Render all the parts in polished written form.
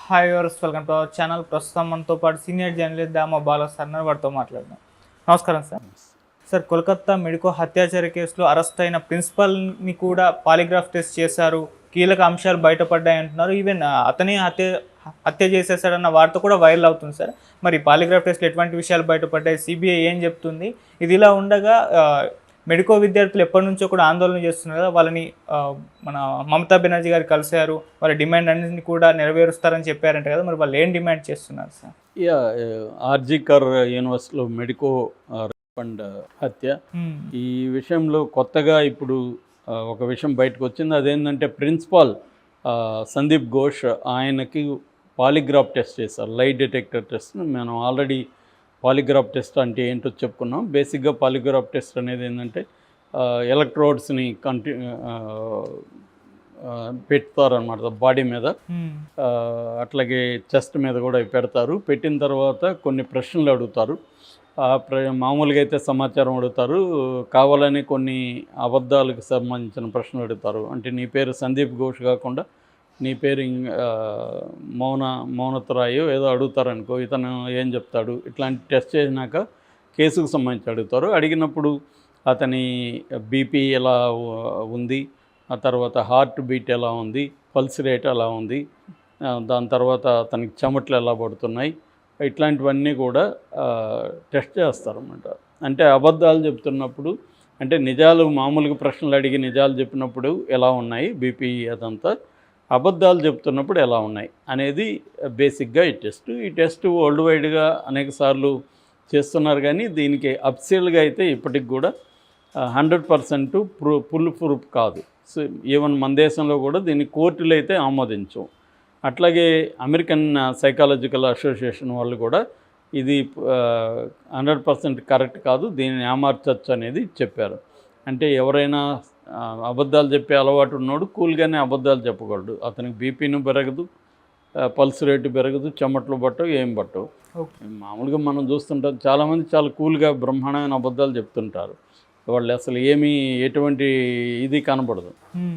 Hi viewers, welcome to our channel. ప్రస్తుతం మనతో పాటు సీనియర్ జర్నలిస్ట్ దామ బాలా సార్ వారితో మాట్లాడదాం. నమస్కారం సార్. సార్, కోల్కతా మెడికో హత్యాచార కేసులో అరెస్ట్ అయిన ప్రిన్సిపల్ని కూడా పాలిగ్రాఫ్ టెస్ట్ చేశారు, కీలక అంశాలు బయటపడ్డాయి అంటున్నారు. ఈవెన్ అతనే హత్య చేసేసాడన్న వార్త కూడా వైరల్ అవుతుంది సార్. మరి పాలిగ్రాఫ్ టెస్ట్లో ఎటువంటి విషయాలు బయటపడ్డాయి, సిబిఐ ఏం చెప్తుంది? ఇది ఇలా ఉండగా మెడికో విద్యార్థులు ఎప్పటి నుంచో కూడా ఆందోళన చేస్తున్నారు కదా, వాళ్ళని మన మమతా బెనర్జీ గారు కలిశారు, వాళ్ళ డిమాండ్ అన్నింటినీ కూడా నెరవేరుస్తారని చెప్పారంట కదా, మరి వాళ్ళు ఏం డిమాండ్ చేస్తున్నారు సార్? ఆర్జికర్ యూనివర్సిటీలో మెడికో ఫండ్ హత్య, ఈ విషయంలో కొత్తగా ఇప్పుడు ఒక విషయం బయటకు వచ్చింది. అదేంటంటే ప్రిన్సిపాల్ సందీప్ ఘోష్ ఆయనకి పాలిగ్రాఫ్ టెస్ట్ చేశారు, లై డిటెక్టర్ టెస్ట్. మనం ఆల్రెడీ పాలిగ్రాఫ్ టెస్ట్ అంటే ఏంటో చెప్పుకున్నాం. బేసిక్గా పాలిగ్రాఫ్ టెస్ట్ అనేది ఏంటంటే ఎలక్ట్రోడ్స్ని పెడతారనమాట బాడీ మీద, అట్లాగే చెస్ట్ మీద కూడా పెడతారు. పెట్టిన తర్వాత కొన్ని ప్రశ్నలు అడుగుతారు. మామూలుగా అయితే సమాచారం అడుగుతారు, కావాలని కొన్ని అబద్ధాలకు సంబంధించిన ప్రశ్నలు అడుగుతారు. అంటే నీ పేరు సందీప్ ఘోష్ కాకుండా నీ పేరు మౌనతరాయో ఏదో అడుగుతారనుకో, ఇతను ఏం చెప్తాడు, ఇట్లాంటి టెస్ట్ చేసినాక కేసుకు సంబంధించి అడుగుతారు. అడిగినప్పుడు అతని బీపీ ఎలా ఉంది, ఆ తర్వాత హార్ట్ బీట్ ఎలా ఉంది, పల్స్ రేట్ ఎలా ఉంది, దాని తర్వాత అతనికి చెమటలు ఎలా పడుతున్నాయి, ఇట్లాంటివన్నీ కూడా టెస్ట్ చేస్తారన్నమాట. అంటే అబద్ధాలు చెప్తున్నప్పుడు, అంటే నిజాలు మామూలుగా ప్రశ్నలు అడిగి నిజాలు చెప్పినప్పుడు ఎలా ఉన్నాయి బీపీ, అదంతా అబద్ధాలు చెప్తున్నప్పుడు ఎలా ఉన్నాయి అనేది బేసిక్గా ఈ టెస్ట్ వరల్డ్ వైడ్గా అనేక సార్లు చేస్తున్నారు. కానీ దీనికి అఫీషియల్గా అయితే ఇప్పటికి కూడా 100% ఫుల్ ప్రూఫ్ కాదు. సో ఈవెన్ మన దేశంలో కూడా దీన్ని కోర్టులు అయితే ఆమోదించవు. అట్లాగే అమెరికన్ సైకాలజికల్ అసోసియేషన్ వాళ్ళు కూడా ఇది 100% కరెక్ట్ కాదు, దీన్ని ఏమార్చచ్చు అనేది చెప్పారు. అంటే ఎవరైనా అబద్ధాలు చెప్పే అలవాటు ఉన్నోడు కూల్గానే అబద్ధాలు చెప్పగలడు. అతనికి బీపీను పెరగదు, పల్స్ రేటు పెరగదు, చెమటలు పట్టవు, ఏం పట్టవు. మామూలుగా మనం చూస్తుంటాం, చాలామంది చాలా కూల్గా బ్రహ్మాండమైన అబద్ధాలు చెప్తుంటారు. వాళ్ళు అసలు ఎటువంటి ఇది కనపడదు.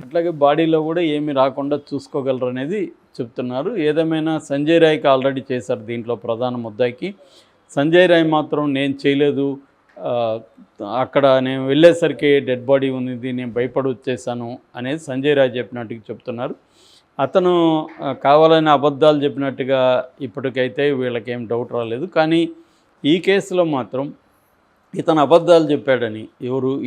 అట్లాగే బాడీలో కూడా ఏమీ రాకుండా చూసుకోగలరు అనేది చెప్తున్నారు. ఏదేమైనా సంజయ్ రాయ్కి ఆల్రెడీ చేశారు దీంట్లో ప్రధాన ముద్దాయికి. సంజయ్ రాయ్ మాత్రం నేను చేయలేదు, అక్కడ నేను వెళ్ళేసరికి డెడ్ బాడీ ఉంది, నేను భయపడి వచ్చేసాను అనేది సంజయ్ రాయ్ చెప్పినట్టుగా చెప్తున్నారు. అతను కావాలని అబద్ధాలు చెప్పినట్టుగా ఇప్పటికైతే వీళ్ళకేం డౌట్ రాలేదు. కానీ ఈ కేసులో మాత్రం ఇతను అబద్ధాలు చెప్పాడని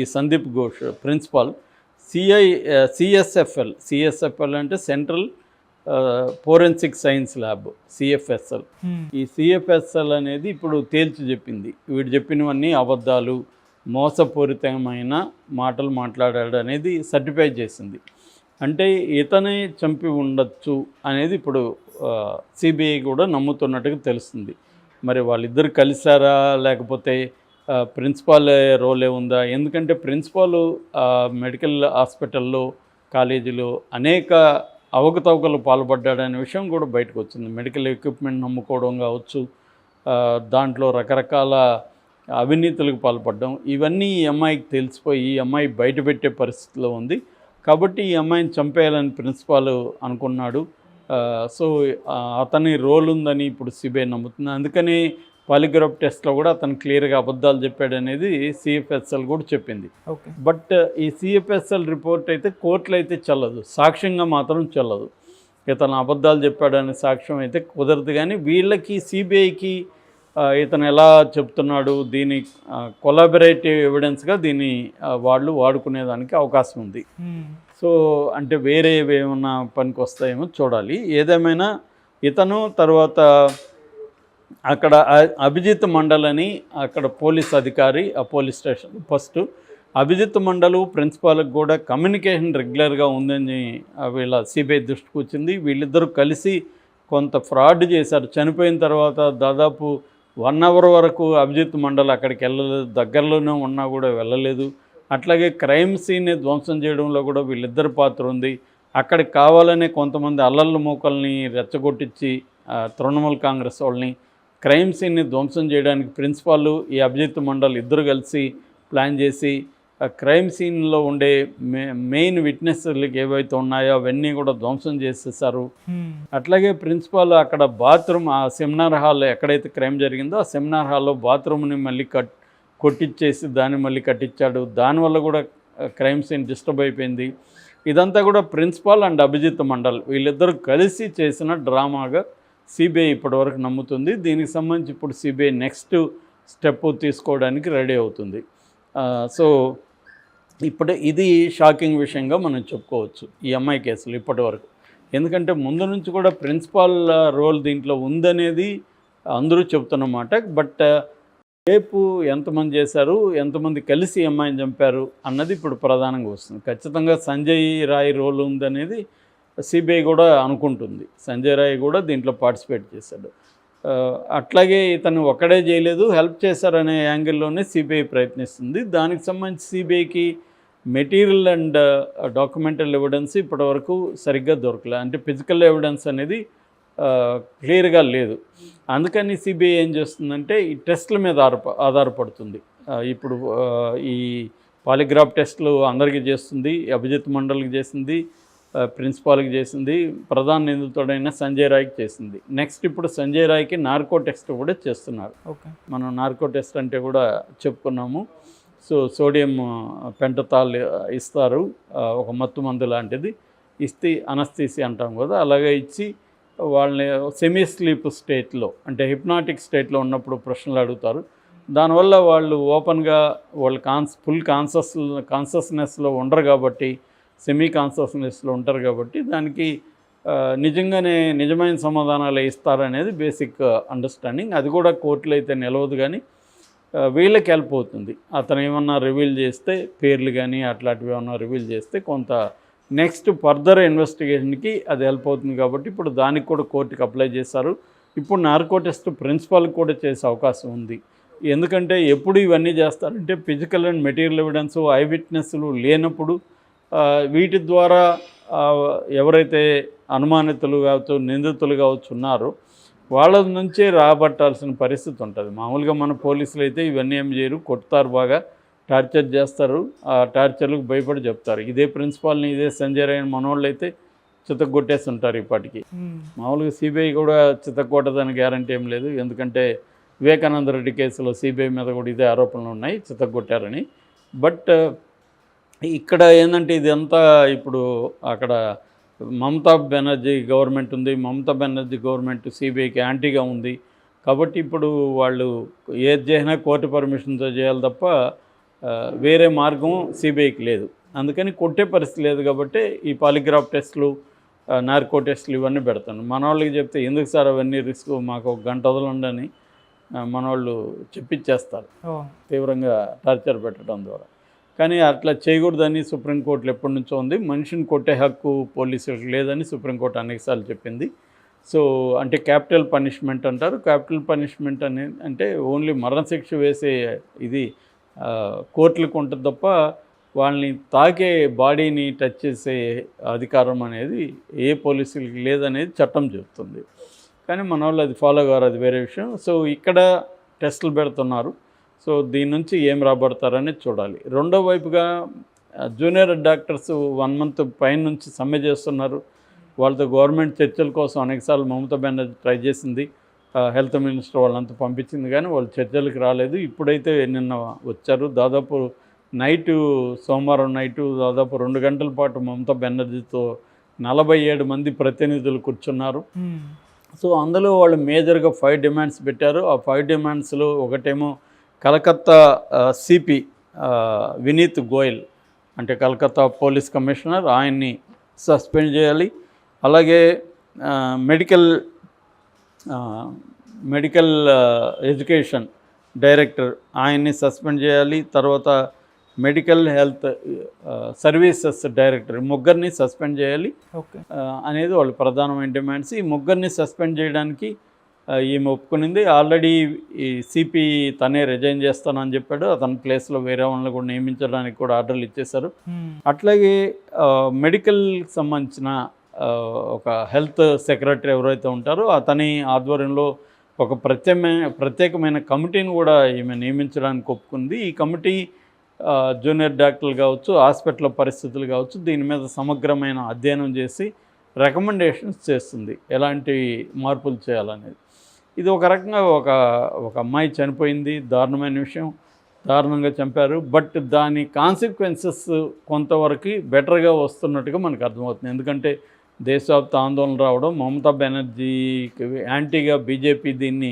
ఈ సందీప్ ఘోష్ ప్రిన్సిపాల్ సిఎస్ఎఫ్ఎల్ అంటే central forensic science lab, CFSL. ఈ సిఎఫ్ఎస్ఎల్ అనేది ఇప్పుడు తేల్చి చెప్పింది, వీడు చెప్పినవన్నీ అబద్ధాలు, మోసపూరితమైన మాటలు మాట్లాడాడు అనేది సర్టిఫై చేసింది. అంటే ఇతనే చంపి ఉండొచ్చు అనేది ఇప్పుడు సిబిఐ కూడా నమ్ముతున్నట్టుగా తెలుస్తుంది. మరి వాళ్ళిద్దరు కలిసారా, లేకపోతే ప్రిన్సిపాల్ రోలే ఉందా? ఎందుకంటే ప్రిన్సిపాల్ మెడికల్ హాస్పిటల్లో, కాలేజీలో అనేక అవకతవకలు పాల్పడ్డాడనే విషయం కూడా బయటకు వచ్చింది. మెడికల్ ఎక్విప్మెంట్ నమ్ముకోవడం కావచ్చు, దాంట్లో రకరకాల అవినీతులకు పాల్పడడం, ఇవన్నీ ఈ అమ్మాయికి తెలిసిపోయి ఈ అమ్మాయి బయటపెట్టే పరిస్థితిలో ఉంది. కాబట్టి ఈ అమ్మాయిని చంపేయాలని ప్రిన్సిపాల్ అనుకున్నాడు. సో అతని రోల్ ఉందని ఇప్పుడు సిబిఐ నమ్ముతుంది. అందుకని పాలిగ్రాఫ్ టెస్ట్లో కూడా అతను క్లియర్గా అబద్ధాలు చెప్పాడనేది సిఎఫ్ఎస్ఎల్ కూడా చెప్పింది. బట్ ఈ సిఎఫ్ఎస్ఎల్ రిపోర్ట్ అయితే కోర్టులో అయితే చెల్లదు, సాక్ష్యంగా మాత్రం చెల్లదు. ఇతను అబద్ధాలు చెప్పాడనే సాక్ష్యం అయితే కుదరదు. కానీ వీళ్ళకి సిబిఐకి ఇతను ఎలా చెప్తున్నాడు, దీని కొలాబరేటివ్ ఎవిడెన్స్గా దీన్ని వాళ్ళు వాడుకునేదానికి అవకాశం ఉంది. సో అంటే వేరే ఏమన్నా పనికి వస్తాయేమో చూడాలి. ఏదేమైనా ఇతను తర్వాత అక్కడ అభిజిత్ మండల్ అని అక్కడ పోలీస్ అధికారి, ఆ police station first Abhijit Mandal ప్రిన్సిపాల్కి కూడా కమ్యూనికేషన్ రెగ్యులర్గా ఉందని వీళ్ళ సిబిఐ దృష్టికి వచ్చింది. వీళ్ళిద్దరూ కలిసి కొంత ఫ్రాడ్ చేశారు. చనిపోయిన తర్వాత దాదాపు 1 అవర్ వరకు అభిజిత్ మండల్ అక్కడికి వెళ్ళలేదు, దగ్గరలోనే ఉన్నా కూడా వెళ్ళలేదు. అట్లాగే క్రైమ్ సీన్ని ధ్వంసం చేయడంలో కూడా వీళ్ళిద్దరి పాత్ర ఉంది. అక్కడికి కావాలనే కొంతమంది అల్లర్ల మూకల్ని రెచ్చగొట్టించి తృణమూల్ కాంగ్రెస్ వాళ్ళని క్రైమ్ సీన్ని ధ్వంసం చేయడానికి ప్రిన్సిపాల్, ఈ అభిజిత్ మండల్ ఇద్దరు కలిసి ప్లాన్ చేసి క్రైమ్ సీన్లో ఉండే మెయిన్ విట్నెస్లకి ఏవైతే ఉన్నాయో అవన్నీ కూడా ధ్వంసం చేసేసారు. అట్లాగే ప్రిన్సిపాల్ అక్కడ బాత్రూమ్, ఆ సెమినార్ హాల్ ఎక్కడైతే క్రైమ్ జరిగిందో ఆ సెమినార్ హాల్లో బాత్రూమ్ని మళ్ళీ కొట్టించేసి దాన్ని మళ్ళీ కట్టించాడు. దానివల్ల కూడా క్రైమ్ సీన్ డిస్టర్బ్ అయిపోయింది. ఇదంతా కూడా ప్రిన్సిపాల్ అండ్ అభిజిత్ మండల్ వీళ్ళిద్దరూ కలిసి చేసిన డ్రామాగా సిబిఐ ఇప్పటివరకు నమ్ముతుంది. దీనికి సంబంధించి ఇప్పుడు సిబిఐ నెక్స్ట్ స్టెప్ తీసుకోవడానికి రెడీ అవుతుంది. సో ఇప్పుడు ఇది షాకింగ్ విషయంగా మనం చెప్పుకోవచ్చు ఈ అమ్మాయి కేసులు ఇప్పటివరకు. ఎందుకంటే ముందు నుంచి కూడా ప్రిన్సిపాల్ రోల్ దీంట్లో ఉందనేది అందరూ చెప్తున్నమాట. బట్ రేపు ఎంతమంది చేశారు, ఎంతమంది కలిసి అమ్మాయిని చంపారు అన్నది ఇప్పుడు ప్రధానంగా వస్తుంది. ఖచ్చితంగా సంజయ్ రాయ్ రోల్ ఉందనేది సిబిఐ కూడా అనుకుంటుంది. సంజయ్ రాయ్ కూడా దీంట్లో పార్టిసిపేట్ చేశాడు. అట్లాగే ఇతను ఒక్కడే చేయలేదు, హెల్ప్ చేశారనే యాంగిల్లోనే సిబిఐ ప్రయత్నిస్తుంది. దానికి సంబంధించి సిబిఐకి మెటీరియల్ అండ్ డాక్యుమెంటల్ ఎవిడెన్స్ ఇప్పటివరకు సరిగ్గా దొరకలే. అంటే ఫిజికల్ ఎవిడెన్స్ అనేది క్లియర్గా లేదు. అందుకని సిబిఐ ఏం చేస్తుందంటే ఈ టెస్టుల మీద ఆధారపడుతుంది. ఇప్పుడు ఈ పాలిగ్రాఫ్ టెస్టులు అందరికీ చేస్తుంది, అభిజిత్ మండల్కి చేసింది, ప్రిన్సిపాల్కి చేసింది, ప్రధాన నిందితుడైన సంజయ్ రాయ్కి చేసింది. నెక్స్ట్ ఇప్పుడు సంజయ్ రాయ్కి నార్కో టెస్ట్ కూడా చేస్తున్నారు. మనం నార్కో టెస్ట్ అంటే కూడా చెప్పుకున్నాము. సో సోడియం పెంటతాల్ ఇస్తారు, ఒక మత్తు మందు లాంటిది ఇస్తే అనస్థీసి అంటాం కదా, అలాగే ఇచ్చి వాళ్ళని సెమీ స్లీప్ స్టేట్లో అంటే హిప్నాటిక్ స్టేట్లో ఉన్నప్పుడు ప్రశ్నలు అడుగుతారు. దానివల్ల వాళ్ళు ఓపెన్గా వాళ్ళు ఫుల్ కాన్షియస్నెస్లో ఉండరు కాబట్టి, సెమీ కాన్షియస్నెస్లో ఉంటారు కాబట్టి దానికి నిజమైన సమాధానాలు ఇస్తారనేది బేసిక్ అండర్స్టాండింగ్. అది కూడా కోర్టులో అయితే నిలవదు, కానీ వీళ్ళకి హెల్ప్ అవుతుంది. అతను ఏమన్నా రివీల్ చేస్తే, పేర్లు కానీ అట్లాంటివి ఏమన్నా రివీల్ చేస్తే కొంత నెక్స్ట్ ఫర్దర్ ఇన్వెస్టిగేషన్కి అది హెల్ప్ అవుతుంది. కాబట్టి ఇప్పుడు దానికి కూడా కోర్టుకి అప్లై చేశారు. ఇప్పుడు నార్కో టెస్ట్ ప్రిన్సిపాల్కి కూడా చేసే అవకాశం ఉంది. ఎందుకంటే ఎప్పుడు ఇవన్నీ చేస్తారంటే physical and material evidence, eye విట్నెస్లు లేనప్పుడు వీటి ద్వారా ఎవరైతే అనుమానితులు కావచ్చు, నిందితులు కావచ్చు ఉన్నారో వాళ్ళ నుంచే రాబట్టాల్సిన పరిస్థితి ఉంటుంది. మామూలుగా మన పోలీసులు అయితే ఇవన్నీ ఏం చేయరు, కొడతారు, బాగా టార్చర్ చేస్తారు, ఆ టార్చర్లకు భయపడి చెప్తారు. ఇదే ప్రిన్సిపాల్ని, ఇదే సంజయ్ రాయ్ మనోళ్ళు అయితే చితగొట్టేస్తుంటారు ఇప్పటికీ. మామూలుగా సిబిఐ కూడా చితగొట్టదని గ్యారంటీ ఏం లేదు. ఎందుకంటే వివేకానంద రెడ్డి కేసులో సిబిఐ మీద కూడా ఇదే ఆరోపణలు ఉన్నాయి, చితగొట్టారని. బట్ ఇక్కడ ఏంటంటే ఇదంతా ఇప్పుడు అక్కడ మమతా బెనర్జీ గవర్నమెంట్ ఉంది. మమతా బెనర్జీ గవర్నమెంట్ సిబిఐకి యాంటీగా ఉంది. కాబట్టి ఇప్పుడు వాళ్ళు ఏది చేసినా కోర్టు పర్మిషన్తో చేయాలి తప్ప వేరే మార్గం సిబిఐకి లేదు. అందుకని కొట్టే పరిస్థితి లేదు. కాబట్టి ఈ పాలిగ్రాఫ్ టెస్టులు, నార్కో టెస్టులు ఇవన్నీ పెడతాను. మన వాళ్ళకి చెప్తే ఎందుకు సార్ అవన్నీ రిస్క్, మాకు ఒక గంట వదలండి మన వాళ్ళు చెప్పించేస్తారు, తీవ్రంగా టార్చర్ పెట్టడం ద్వారా. కానీ అట్లా చేయకూడదని సుప్రీంకోర్టులో ఎప్పటి నుంచో ఉంది. మనిషిని కొట్టే హక్కు పోలీసులకు లేదని సుప్రీంకోర్టు అనేకసార్లు చెప్పింది. సో అంటే క్యాపిటల్ పనిష్మెంట్ అంటారు. క్యాపిటల్ పనిష్మెంట్ అంటే ఓన్లీ మరణశిక్ష వేసే ఇది కోర్టులకు ఉంటుంది తప్ప వాళ్ళని తాకే, బాడీని టచ్ చేసే అధికారం అనేది ఏ పోలీసులకి లేదనేది చట్టం చెబుతుంది. కానీ మన వాళ్ళు అది ఫాలో కారు, అది వేరే విషయం. సో ఇక్కడ టెస్టులు పెడుతున్నారు. సో దీని నుంచి ఏం రాబడతారనేది చూడాలి. రెండో వైపుగా జూనియర్ డాక్టర్స్ 1 month పైన నుంచి సమ్మె చేస్తున్నారు. వాళ్ళతో గవర్నమెంట్ చర్చల కోసం అనేకసార్లు మమతా బెనర్జీ ట్రై చేసింది, హెల్త్ మినిస్టర్ వాళ్ళంతా పంపించింది, కానీ వాళ్ళు చర్చలకు రాలేదు. ఇప్పుడైతే నిన్న వచ్చారు. దాదాపు సోమవారం నైటు దాదాపు 2 గంటల పాటు మమతా బెనర్జీతో 47 మంది ప్రతినిధులు కూర్చున్నారు. సో అందులో వాళ్ళు మేజర్గా 5 డిమాండ్స్ పెట్టారు. ఆ 5 డిమాండ్స్లో ఒకటేమో కలకత్తా సిపి వినీత్ గోయల్, అంటే కలకత్తా పోలీస్ కమిషనర్, ఆయన్ని సస్పెండ్ చేయాలి. అలాగే మెడికల్ ఎడ్యుకేషన్ డైరెక్టర్, ఆయన్ని సస్పెండ్ చేయాలి. తర్వాత మెడికల్ హెల్త్ సర్వీసెస్ డైరెక్టర్, ముగ్గురిని సస్పెండ్ చేయాలి అనేది వాళ్ళు ప్రధానమైన డిమాండ్స్. ఈ ముగ్గురిని సస్పెండ్ చేయడానికి ఈమె ఒప్పుకునింది. ఆల్రెడీ ఈ సిపి తనే రిజైన్ చేస్తానని చెప్పాడు. అతని ప్లేస్లో వేరే వాళ్ళని కూడా నియమించడానికి కూడా ఆర్డర్లు ఇచ్చేశారు. అట్లాగే మెడికల్కి సంబంధించిన ఒక హెల్త్ సెక్రటరీ ఎవరైతే ఉంటారో అతని ఆధ్వర్యంలో ఒక ప్రత్యేకమైన కమిటీని కూడా ఈమె నియమించడానికి ఒప్పుకుంది. ఈ కమిటీ జూనియర్ డాక్టర్లు కావచ్చు, హాస్పిటల్ పరిస్థితులు కావచ్చు, దీని మీద సమగ్రమైన అధ్యయనం చేసి రికమెండేషన్స్ చేస్తుంది ఎలాంటి మార్పులు చేయాలనేది. ఇది ఒక రకంగా ఒక అమ్మాయి చనిపోయింది, దారుణమైన విషయం, దారుణంగా చంపారు. బట్ దాని కాన్సిక్వెన్సెస్ కొంతవరకు బెటర్గా వస్తున్నట్టుగా మనకు అర్థమవుతుంది. ఎందుకంటే దేశవ్యాప్త ఆందోళన రావడం, మమతా బెనర్జీకి యాంటీగా బీజేపీ దీన్ని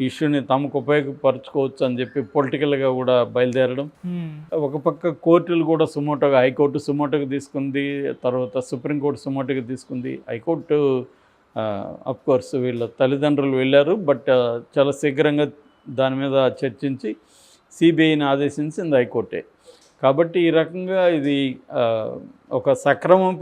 ఇష్యూని తమకు ఉపయోగపరచుకోవచ్చు అని చెప్పి పొలిటికల్గా కూడా బయలుదేరడం, ఒక పక్క కోర్టులు కూడా సుమోటోగా, హైకోర్టు సుమోటోగా తీసుకుంది, తర్వాత సుప్రీంకోర్టు సుమోటోగా తీసుకుంది. హైకోర్టు కోర్స్ వీళ్ళ తల్లిదండ్రులు వెళ్ళారు, బట్ చాలా శీఘ్రంగా దాని మీద చర్చించి సిబిఐని ఆదేశించింది హైకోర్టే. కాబట్టి ఈ రకంగా ఇది ఒక సక్రమం